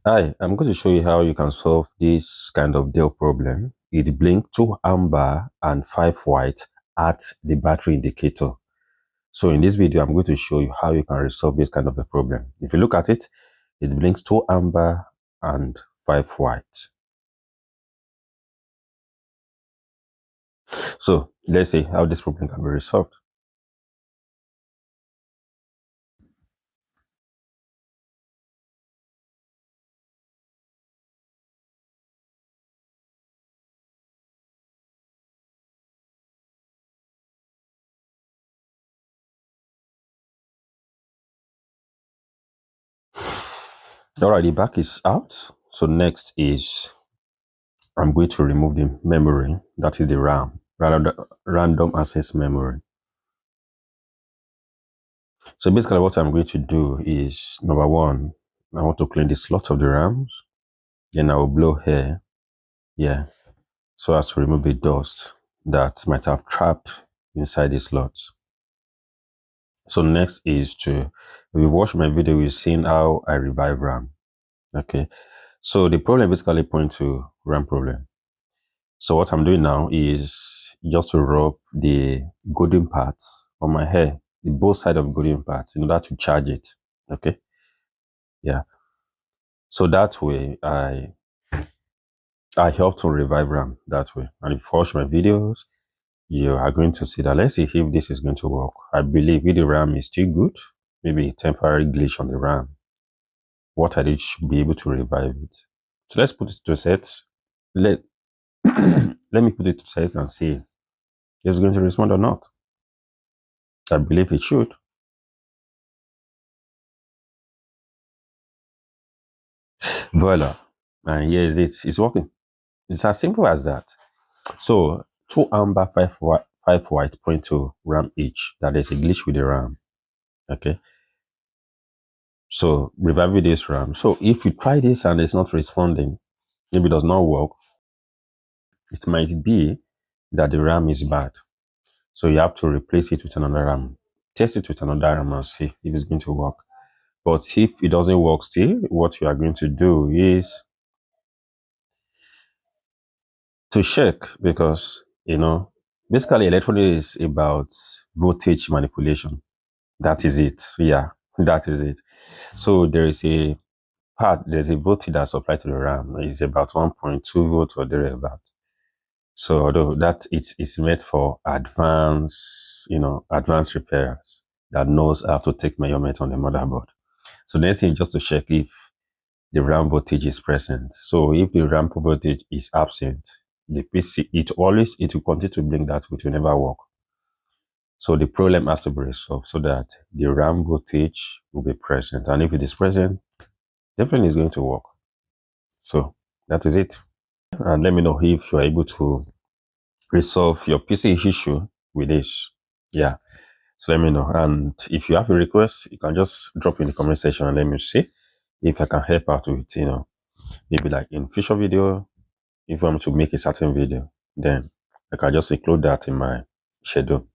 Hi, I'm going to show you how you can solve this kind of Dell problem. It blinks 2 amber and 5 white at the battery indicator. So in this video, I'm going to show you how you can resolve this kind of a problem. If you look at it, it blinks 2 amber and 5 white. So let's see how this problem can be resolved. Alright, the back is out. So next is I'm going to remove the memory, that is the RAM, random access memory. So basically what I'm going to do is, number one, I want to clean the slot of the RAMs. Then I will blow air, so as to remove the dust that might have trapped inside the slots. So next is to, if you've watched my video, we've seen how I revive RAM. Okay, so the problem basically points to RAM problem. So what I'm doing now is just to rub the golden parts on my hair, the both side of golden parts, in order to charge it. Okay, so that way I help to revive RAM that way. And if you watch my videos, you are going to see that. Let's see if this is going to work. I believe if the RAM is still good, maybe a temporary glitch on the RAM, what I did should be able to revive it. So let's put it to sets. Let me put it to sets and see if it's going to respond or not. I believe it should. Voila. And here is it. It's working. It's as simple as that. So 2 amber, 5 white point to RAM each. That there's a glitch with the RAM. Okay. So reviving this RAM. So if you try this and it's not responding, maybe it does not work, it might be that the RAM is bad. So you have to replace it with another RAM. Test it with another RAM and see if it's going to work. But if it doesn't work still, what you are going to do is to check, because, basically electronics is about voltage manipulation. That is it. Yeah, that is it. So there's a voltage that's applied to the RAM. It's about 1.2 volts or thereabout. So although that it's meant for advanced repairers that knows how to take measurement on the motherboard. So next thing, just to check if the RAM voltage is present. So if the RAM voltage is absent, the PC, it will continue to blink that, which will never work. So the problem has to be resolved so that the RAM voltage will be present. And if it is present, definitely it's going to work. So that is it. And let me know if you're able to resolve your PC issue with this. Yeah. So let me know. And if you have a request, you can just drop in the comment section and let me see if I can help out with, maybe like in future video, if I'm to make a certain video, then I can just include that in my schedule.